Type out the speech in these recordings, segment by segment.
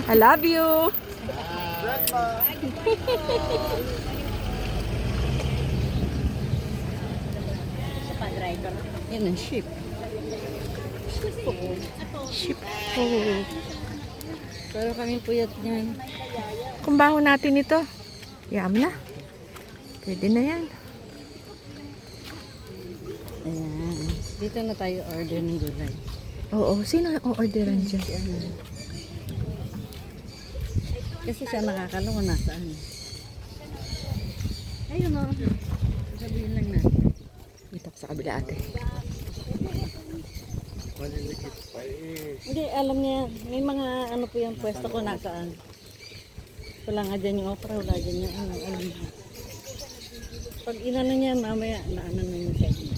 I love you. Yan ang ship. Ship po. Pero kami puyat niyan. Kung baho natin ito, yam na. Pwede na yan. Ayan. Dito na tayo order ng gulay. Oo, sino ang orderan dyan? Si ano. Kasi siya nakakaloko nasaan. Ayun o. Sabihin lang natin. Dito ko sa kabila ate. Hindi, alam niya. May mga ano po yung pwesto ko nasaan. Wala nga dyan yung opera. Wala dyan yung ano. Alam niya. Pag inano niya, mamaya naano na yung side niya.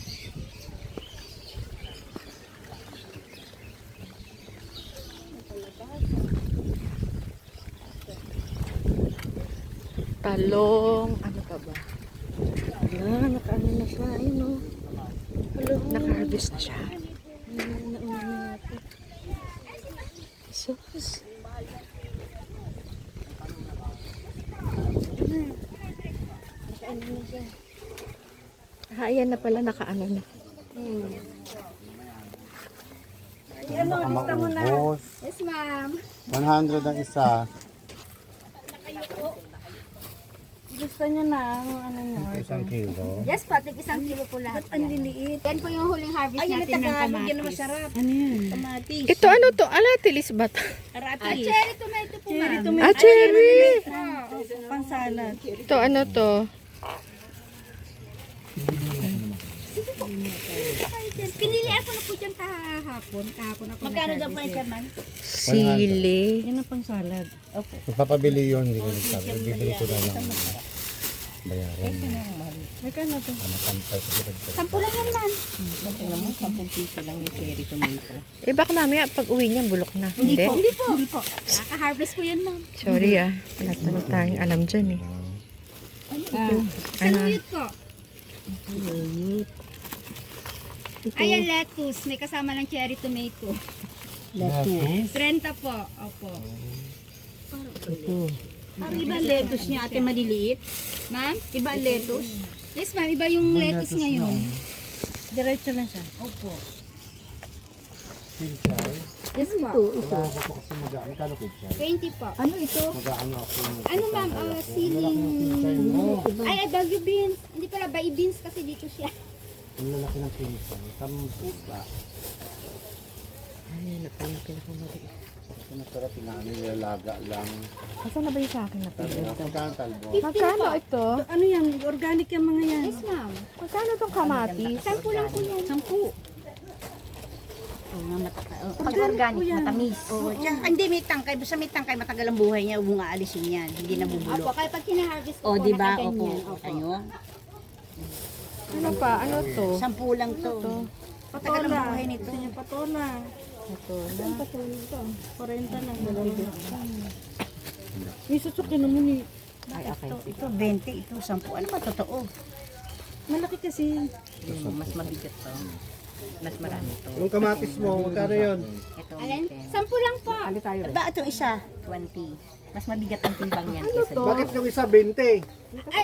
Talong, ano pa ba? Nakaano na siya. Ayun o. Hello. Naka-harvest na siya. Nauna natin. Sus. Nakaano na siya. Ayan na pala, nakaano na. Ano, lista mo na. Yes, ma'am. 100 ang isa. Lista niyo na. Ano niyo? Isang kilo. Yes, patig 1 kilo po lahat. Ang liliit. Yan po yung huling harvest natin ng kamatis. Yan na masarap. Ano yan? Kamatis. Ito ano to? Alatilis ba to? Cherry tomato po, ma'am. Ah, cherry! Pangsalad. Ito ano to? Pinilian ko na po dyan kahapon. Kahapon ako. Magkano daw po yung ma'am? Sili. Yan ang pangsalad. Okay. Magpapabili yun, hindi ko nagsabi. Bibili ko na lang. Bayaran. Magkano to? Matampay ko dito. 10 lang yan, ma'am. Tingnan mo, 10 piso lang yung cherry tomato. Eh baka mamaya pag uwi niya bulok na. Hindi? Hindi po. Naka-harvest po yan, ma'am. Sorry ah. Wala na tayong alam dyan eh. Saluyot po. Ayan, lettuce. May kasama ng cherry tomato. Lettuce? 30 po. Opo. Ang iba lettuce niya, ate maliliit. Ma'am? Iba lettuce. Yes, ma'am. Iba yung lettuce ngayon. Diretso lang siya. Opo. Pinsay? Yes po. Wala ako po kasi magaan. Kano pinsay? 20 po. Ano ito? Magaano ako. Ano ma'am? Siling... Ay, bagyo beans. Hindi pala, bay beans kasi dito siya. Ang lalaki ng pinsay. Tambos ba? Ay, napalaki na kumari. Ito masarap inaano nilalaga lang. Nasaan na ba yung sa akin na pili? Magkano talbo? Magkano ito? Ano yan? Organic yung mga yan. Yes, ma'am. Magkano itong kamatis? 10 lang po yan. 10. Pag organic, matamis. Hindi, may tangkay. Basta may tangkay, matagal ang buhay niya. Huwag mong aalisin yan. Hindi Opo, nabubulok. kaya pag kina-harvest ko O, po, di ba? Opo. nakaganyan. Opo. Ayun. Ano pa? Ano to? 10 lang to. Matagal ang buhay nito. Patola. Ito. Saan patola ito? 40 lang. May susuki naman eh. Ay, okay. Ito, 20. Ito, 10. Ano ba totoo? Malaki kasi. Mas mabigat to. Mas marami to. Yung kamatis mo, magkano yun? Ito, Alin? 10 lang po. Ba, itong isa? 20. Mas mabigat ang timbang yan. Kaysa Bakit yung isa 20? Ay,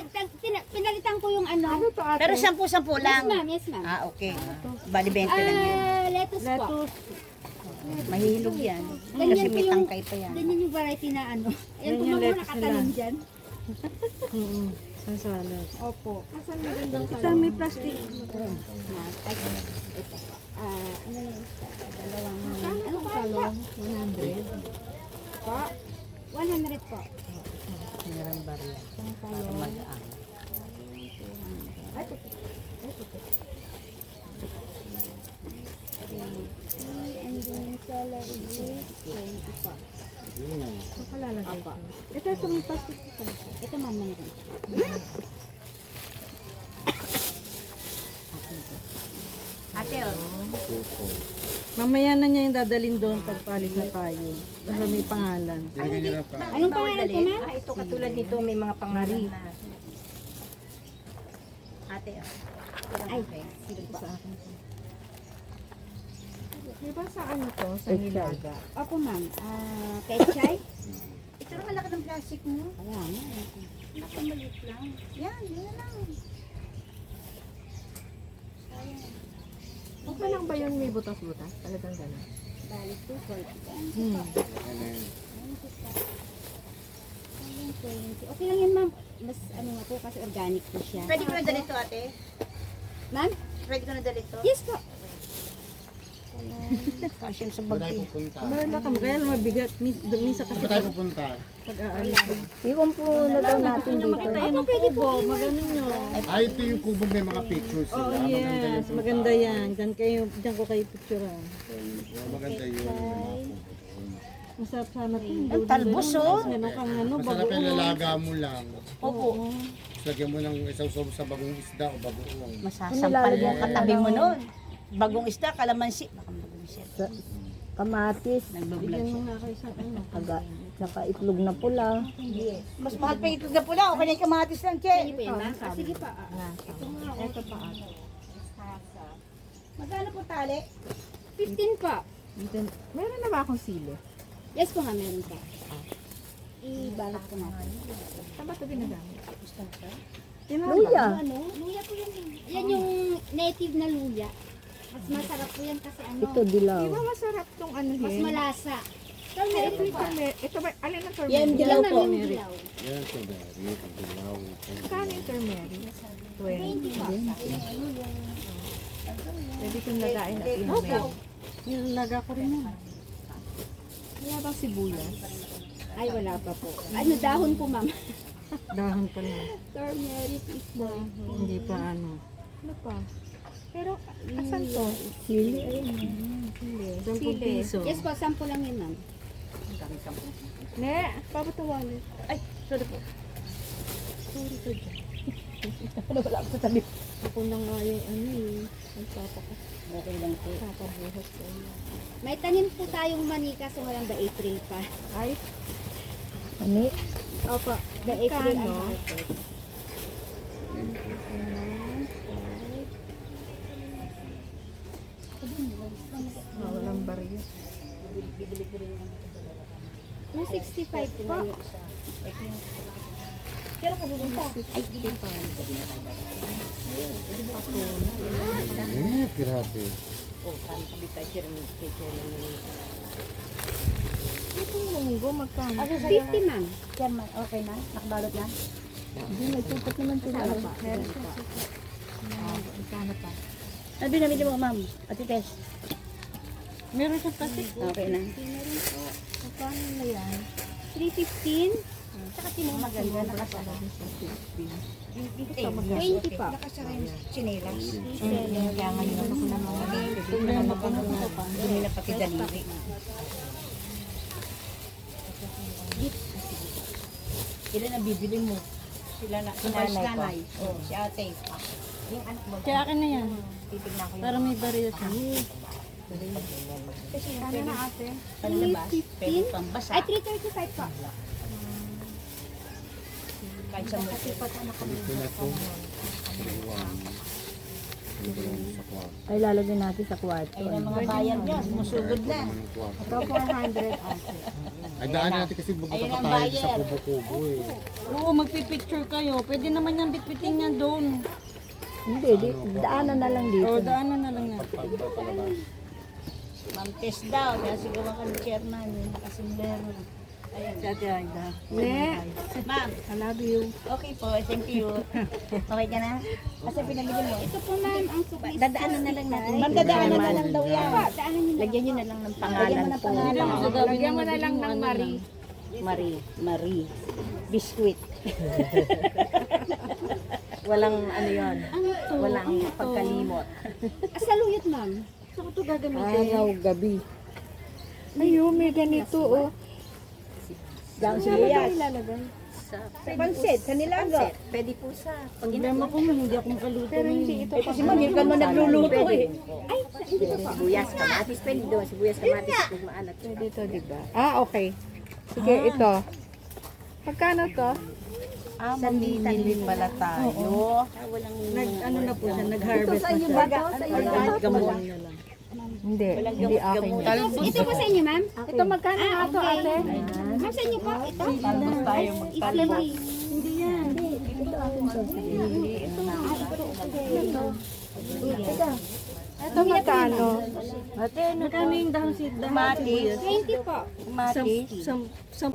pinalitan ko yung ano. Pero 10 lang. Yes, ma'am. Yes, ma'am. Ah, okay. Bali 20 lang yun. Lettuce po. Lettuce. Mahihilog yan. Ganyan Kasi po may yung- tangkay pa yan. Ganyan yung variety na ano. Ayan po Ganyan mga lettuce nakatalon nila. dyan. Pangsalad. Opo. Asan magandang Ito may plastic. ano yun? Ano pa po? 100. Po? 100 po. Meron barya. Para mag-aan. And then celery is 20 po. Nakalalagay ko. Ito may plastic. Ito ma'am meron. Ate, Mamaya na niya yung dadalhin doon pagpalit na tayo. Kasi may pangalan. Anong pangalan po ma'am? ito katulad nito, may mga pangalan na. Ate, Ay, Sa akin. Di ba sa ano to? Sa Pechay. Nilaga? Opo, ma'am. Pechay? Ito lang malaki ng plastic mo. Ayan. Naku, maliit lang. Yan, yun na lang. Okay lang ba yun may butas-butas? Talagang gano'n. Balik to 40. Hmm. 20. Okay lang yan, ma'am. Mas ano nga po kasi organic po siya. Pwede ko na dalito, ate? Ma'am? Pwede ko na dalito? Yes po. Fashion sa Saan tayo bagay. pupunta? Bala ka, kaya mabigat. Minsan kasi Saan tayo pupunta? pag-aalis. Iwan po na daw natin dito. Tayo ng kubo, magano nyo. Ay, ito yung kubo may mga pictures sila. Oh Maganda yung yes, punta. maganda yan. Diyan ko kayo picturean. Maganda yun. Yung mga kubo. Masarap sana po. Ang talbos, oh. Meron kang ano, Masarap yung bagoong. lalaga mo lang. Opo. Tapos lagyan mo ng isang sobo sa bagong isda o bagoong. Masasampal yung katabi mo nun. Bagong isda, kalamansi. Baka mag-umisip. Kamatis, Nagbablog Bigyan siya. mo nga kayo sa ano. saka itlog na pula. Mas mahal pa yung itlog na pula. O kanya yung kamatis lang, Che. Sige po yan, ma'am. Sige pa. Ito pa. Magkano po tali? 15 po. Meron na ba akong sili? Yes po nga, meron po. Ibalot ko natin. Saan ba ito ginagamit? Luya. Ano? Luya po yan. Yan yung native na luya. Mas masarap po yan kasi ano. Ito dilaw. Di ba masarap tong ano Mas eh? malasa. Ay, ito, ito ba? Alin ang turmeric? Yan, dilaw po. Dilaw. Yan, ito dari, pagdilaw. Kano yung turmeric? 20. 20 po. Pwede kong lagain at inumin. Yung laga ko rin yan. Wala bang sibuyas? Ay, wala pa po. Ano, dahon po, ma'am. Dahon pa lang. Turmeric is dahon. Hindi pa ano. Ano pa? Pero, asan to? Sili. Ayun. 10 piso. Yes po, 10 lang yun, ma'am. Ne, papatawalit. Ay, sorry po. Ako na nga yung ano eh. Okay lang po. Papabuhos ko. May tanim po tayong manika so hanggang the April pa. Ay, Ani? Opo, the April Magkano? ang harvest. walang barya. 265 po. Kaya po pupunta. Grabe. Itong munggo, magkano? 50, ma'am. Yan, okay na? Nakabalot na? Meron siya. Magkano pa? Ano binamili mo, ma'am? Ate Tess? Meron siyang plastic. Okay na. Magkano na yan? 315. Saka tinong maganda. Nakasara. 20 po. Nakasara yung chinelas. Kaya ngayon ako na mga Hindi na pati daliri. Ilan ang bibili mo? Sila na. Si nanay. Oh, si ate. Yung anak mo. Kaya akin na yan. Titignan ko Para may barya siya. Kasi yung Kano na ate? panlabas, pwede pambasa. Ay, 335 po. Kahit sa multi. Dito na to. Dito lang sa kwarto. Ay lalagyan natin sa kwarto. Ayun ang mga bayan niya. Sumusugod na. Ang kwarto. Ito 400 ate. Ay, daan natin kasi bago Ayun pa ang tayo sa buyer. kubo-kubo eh. Oo, magpipicture kayo. Pwede naman yung bitbitin niya doon. Hindi, daanan na lang dito. O, daanan na lang natin. Ma'am Tess daw. Kaya siguro ka ng chairman. Nakasimlero. Ayun. Dati Aida. Ne, Ma'am, I love you. okay po. Thank you. Okay ka na? Kasi pinamili mo. Ito po, ma'am, ang sukli. Dadaanan na lang natin. Ma'am, dadaanan na lang daw yan. Daanan niyo na. Lagyan nyo na lang ng pangalan po. Lagyan mo na lang ng Marie. Marie. Biscuit. Walang ano yon. Ano to? Walang pagkalimot. Saluyot, ma'am. Saan ko ito gagamitin? Araw, gabi. Ayun, may ganito oh. Dahon Ano ba sibuyas. ilalagay? Pansit, sa nilaga. Pwede po sa Problema ko man, hindi ako makaluto. Pero hindi ito Kasi ma'am, hindi ka mo nagluluto eh. sibuyas, kamatis. Pwede doon, sibuyas, kamatis. Kung maalat. Pwede ito, diba? Ah, okay. Sige, ito. Magkano to? Mamimili pala tayo. Ano na po siya, nag-harvest na siya. Organic gamon na lang. Hindi, hindi akin yan. Ito po sa inyo, ma'am? Ito magkano nga to, ate? Ma'am, sa inyo po? Ito? Talbos tayo magtalbos. Hindi yan. Ito magkano? Ate, magkano yung dahon si Mati. 20 po. Mati. Sam